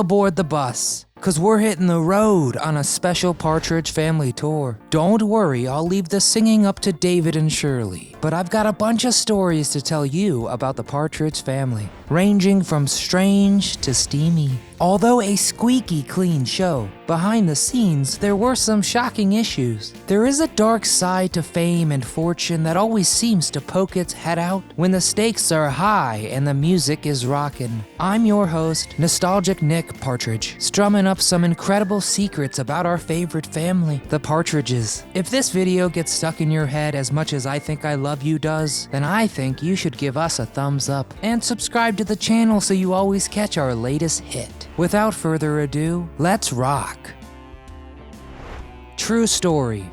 aboard the bus, 'cause we're hitting the road on a special Partridge Family tour. Don't worry, I'll leave the singing up to David and Shirley, but I've got a bunch of stories to tell you about the Partridge Family, ranging from strange to steamy. Although a squeaky clean show, behind the scenes there were some shocking issues. There is a dark side to fame and fortune that always seems to poke its head out when the stakes are high and the music is rockin'. I'm your host, Nostalgic Nick Partridge, strumming up some incredible secrets about our favorite family, the Partridges. If this video gets stuck in your head as much as I Think I Love You does, then I think you should give us a thumbs up and subscribe to the channel so you always catch our latest hit. Without further ado, let's rock. True story.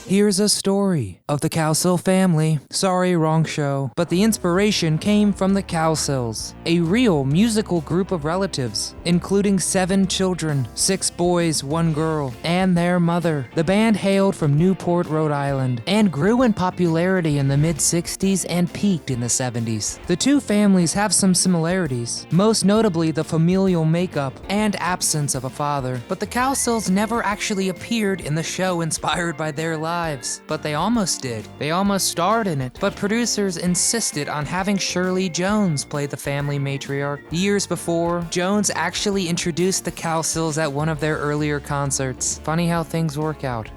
Here's a story of the Cowsill family. Sorry, wrong show. But the inspiration came from the Cowsills, a real musical group of relatives, including 7 children, 6 boys, 1 girl, and their mother. The band hailed from Newport, Rhode Island, and grew in popularity in the mid-60s and peaked in the 70s. The two families have some similarities, most notably the familial makeup and absence of a father. But the Cowsills never actually appeared in the show inspired by their lives. But they almost did. They almost starred in it, but producers insisted on having Shirley Jones play the family matriarch. Years before, Jones actually introduced the Cowsills at one of their earlier concerts. Funny how things work out.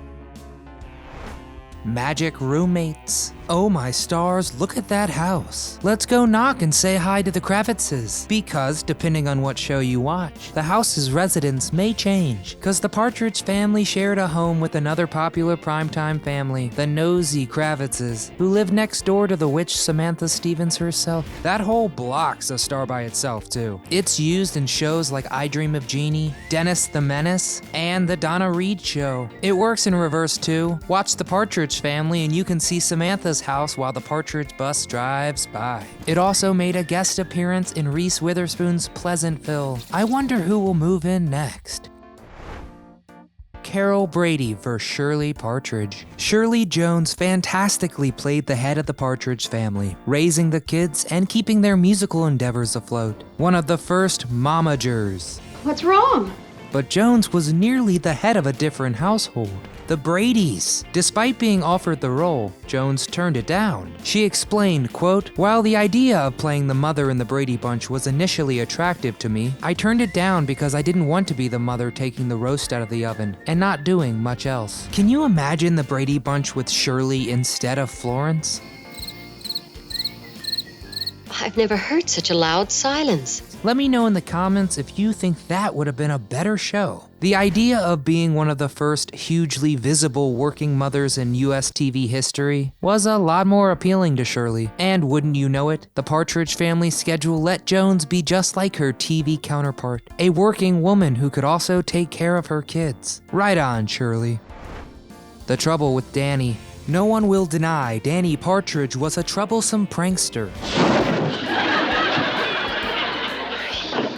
Magic roommates. Oh my stars, look at that house. Let's go knock and say hi to the Kravitzes. Because, depending on what show you watch, the house's residence may change. Cause the Partridge family shared a home with another popular primetime family, the Nosy Kravitzes, who lived next door to the witch Samantha Stevens herself. That whole block's a star by itself too. It's used in shows like I Dream of Jeannie, Dennis the Menace, and The Donna Reed Show. It works in reverse too. Watch the Partridge Family and you can see Samantha's house while the Partridge bus drives by. It also made a guest appearance in Reese Witherspoon's Pleasantville. I wonder who will move in next. Carol Brady versus Shirley Partridge. Shirley Jones fantastically played the head of the Partridge family, raising the kids and keeping their musical endeavors afloat. One of the first momagers. What's wrong? But Jones was nearly the head of a different household, the Bradys. Despite being offered the role, Jones turned it down. She explained, quote, "While the idea of playing the mother in the Brady Bunch was initially attractive to me, I turned it down because I didn't want to be the mother taking the roast out of the oven and not doing much else." Can you imagine the Brady Bunch with Shirley instead of Florence? I've never heard such a loud silence. Let me know in the comments if you think that would have been a better show. The idea of being one of the first hugely visible working mothers in US TV history was a lot more appealing to Shirley. And wouldn't you know it, the Partridge family schedule let Jones be just like her TV counterpart, a working woman who could also take care of her kids. Right on, Shirley. The trouble with Danny. No one will deny Danny Partridge was a troublesome prankster.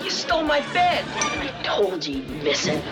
You stole my bed. I told you you'd miss it.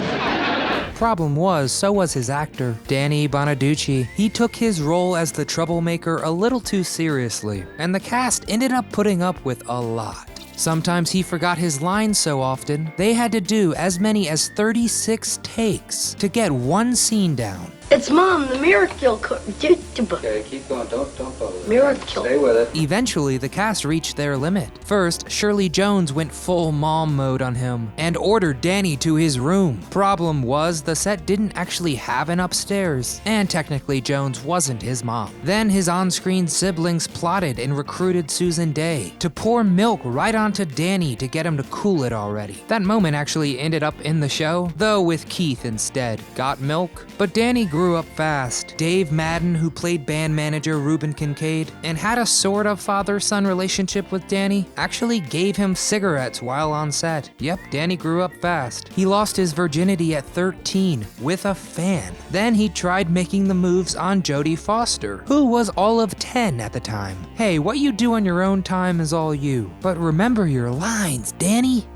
Problem was, so was his actor, Danny Bonaducci. He took his role as the troublemaker a little too seriously, and the cast ended up putting up with a lot. Sometimes he forgot his lines so often, they had to do as many as 36 takes to get one scene down. It's Mom, the miracle. Okay, keep going. Don't bother. Miracle. Stay with it. Eventually, the cast reached their limit. First, Shirley Jones went full mom mode on him and ordered Danny to his room. Problem was, the set didn't actually have an upstairs, and technically Jones wasn't his mom. Then his on-screen siblings plotted and recruited Susan Day to pour milk right onto Danny to get him to cool it already. That moment actually ended up in the show, though with Keith instead. Got milk? But Danny grew up fast. Dave Madden, who played band manager Reuben Kincaid and had a sort of father-son relationship with Danny, actually gave him cigarettes while on set. Yep, Danny grew up fast. He lost his virginity at 13 with a fan. Then he tried making the moves on Jodie Foster, who was all of 10 at the time. Hey, what you do on your own time is all you. But remember your lines, Danny.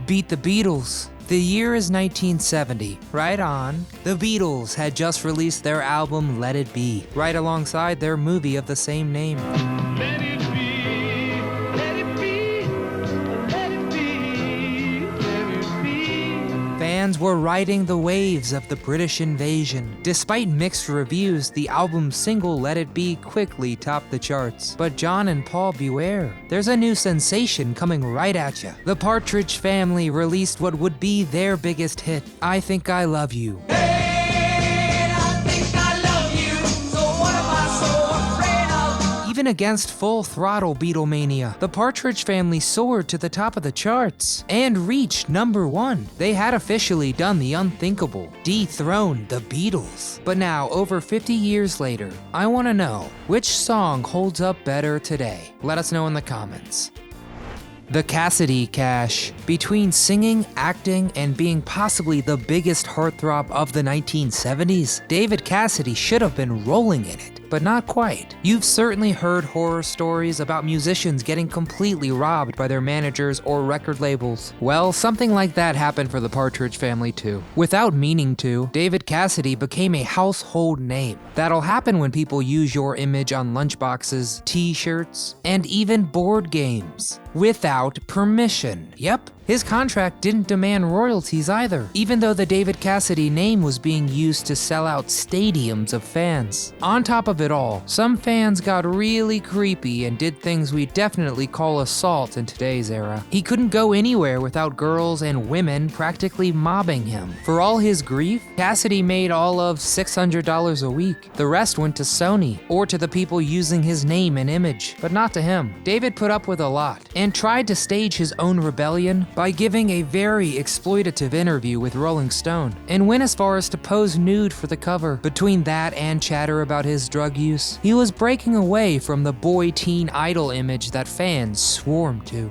Beat the Beatles. The year is 1970. Right on. The Beatles had just released their album Let It Be, right alongside their movie of the same name. Let it be, let it be, let it be. fans were riding the waves of the British invasion. Despite mixed reviews, the album's single Let It Be quickly topped the charts. But John and Paul, beware. There's a new sensation coming right at you. The Partridge Family released what would be their biggest hit, I Think I Love You. Even against full-throttle Beatlemania, the Partridge Family soared to the top of the charts and reached #1. They had officially done the unthinkable, dethroned the Beatles. But now, over 50 years later, I want to know, which song holds up better today? Let us know in the comments. The Cassidy Cash. Between singing, acting, and being possibly the biggest heartthrob of the 1970s, David Cassidy should have been rolling in it. But not quite. You've certainly heard horror stories about musicians getting completely robbed by their managers or record labels. Well, something like that happened for the Partridge Family too. Without meaning to, David Cassidy became a household name. That'll happen when people use your image on lunchboxes, t-shirts, and even board games. Without permission. Yep. His contract didn't demand royalties either, even though the David Cassidy name was being used to sell out stadiums of fans. On top of it all, some fans got really creepy and did things we definitely call assault in today's era. He couldn't go anywhere without girls and women practically mobbing him. For all his grief, Cassidy made all of $600 a week. The rest went to Sony, or to the people using his name and image, but not to him. David put up with a lot, and tried to stage his own rebellion by giving a very exploitative interview with Rolling Stone, and went as far as to pose nude for the cover. Between that and chatter about his drug use, he was breaking away from the boy-teen idol image that fans swarmed to.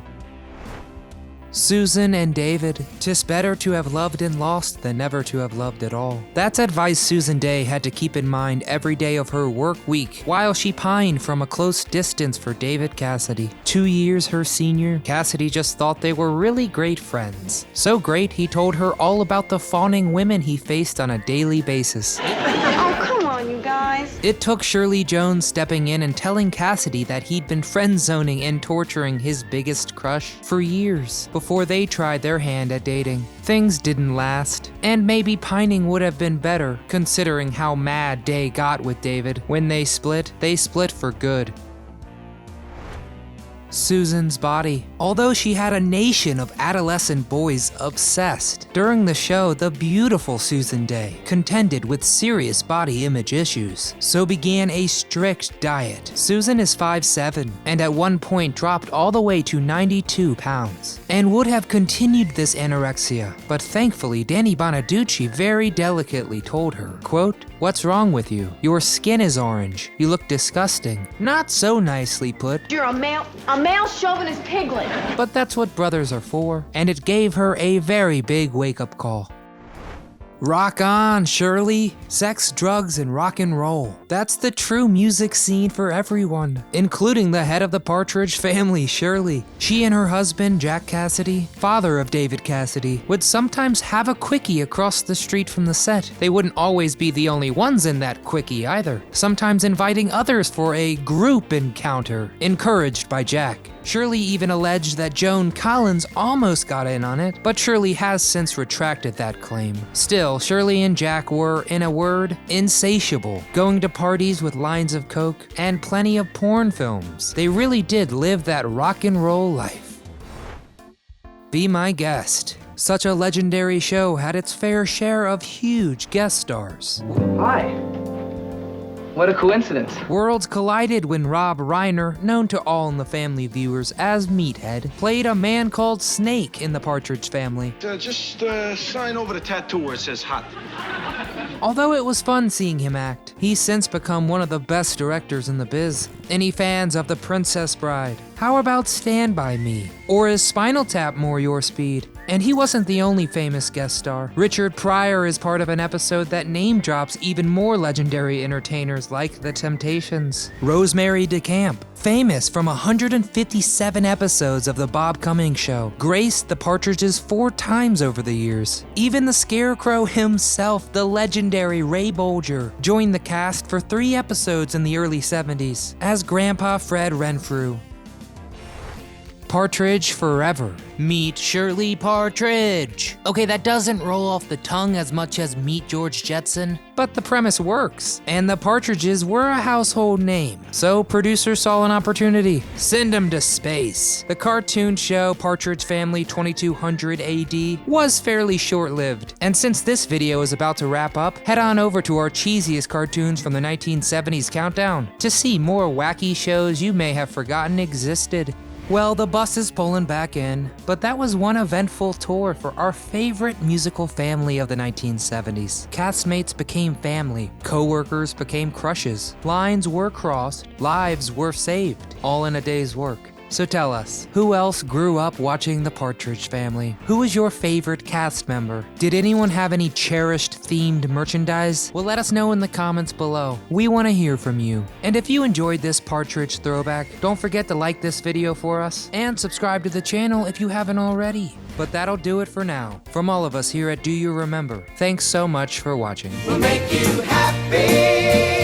Susan and David. 'Tis better to have loved and lost than never to have loved at all. That's advice Susan Day had to keep in mind every day of her work week while she pined from a close distance for David Cassidy. 2 years her senior, Cassidy just thought they were really great friends. So great, he told her all about the fawning women he faced on a daily basis. You guys. It took Shirley Jones stepping in and telling Cassidy that he'd been friend-zoning and torturing his biggest crush for years before they tried their hand at dating. Things didn't last, and maybe pining would have been better considering how mad Day got with David. When they split for good. Susan's body. Although she had a nation of adolescent boys obsessed, during the show, the beautiful Susan Day contended with serious body image issues, so began a strict diet. Susan is 5'7", and at one point dropped all the way to 92 pounds, and would have continued this anorexia, but thankfully Danny Bonaducci very delicately told her, quote, "What's wrong with you? Your skin is orange. You look disgusting." Not so nicely put. You're a male chauvinist piglet. But that's what brothers are for, and it gave her a very big wake-up call. Rock on, Shirley. Sex, drugs, and rock and roll. That's the true music scene for everyone, including the head of the Partridge Family, Shirley. She and her husband, Jack Cassidy, father of David Cassidy, would sometimes have a quickie across the street from the set. They wouldn't always be the only ones in that quickie either, sometimes inviting others for a group encounter, encouraged by Jack. Shirley even alleged that Joan Collins almost got in on it, but Shirley has since retracted that claim. Still, Shirley and Jack were, in a word, insatiable, going to parties with lines of coke and plenty of porn films. They really did live that rock and roll life. Be my guest. Such a legendary show had its fair share of huge guest stars. Hi. What a coincidence. Worlds collided when Rob Reiner, known to All in the Family viewers as Meathead, played a man called Snake in the Partridge Family. Just sign over the tattoo where it says hot. Although it was fun seeing him act, he's since become one of the best directors in the biz. Any fans of The Princess Bride? How about Stand By Me? Or is Spinal Tap more your speed? And he wasn't the only famous guest star. Richard Pryor is part of an episode that name drops even more legendary entertainers like The Temptations. Rosemary DeCamp, famous from 157 episodes of The Bob Cummings Show, graced the Partridges 4 times over the years. Even the Scarecrow himself, the legendary Ray Bolger, joined the cast for 3 episodes in the early 70s as Grandpa Fred Renfrew. Partridge forever. Meet Shirley Partridge. Okay, that doesn't roll off the tongue as much as Meet George Jetson, but the premise works, and the Partridges were a household name. So producers saw an opportunity. Send them to space. The cartoon show Partridge Family 2200 AD was fairly short-lived, and since this video is about to wrap up, head on over to our cheesiest cartoons from the 1970s countdown to see more wacky shows you may have forgotten existed. Well, the bus is pulling back in, but that was one eventful tour for our favorite musical family of the 1970s. Castmates became family, co-workers became crushes, lines were crossed, lives were saved, all in a day's work. So tell us, who else grew up watching the Partridge Family? Who was your favorite cast member? Did anyone have any cherished themed merchandise? Well, let us know in the comments below. We want to hear from you. And if you enjoyed this Partridge throwback, don't forget to like this video for us and subscribe to the channel if you haven't already. But that'll do it for now. From all of us here at Do You Remember, thanks so much for watching. We'll make you happy.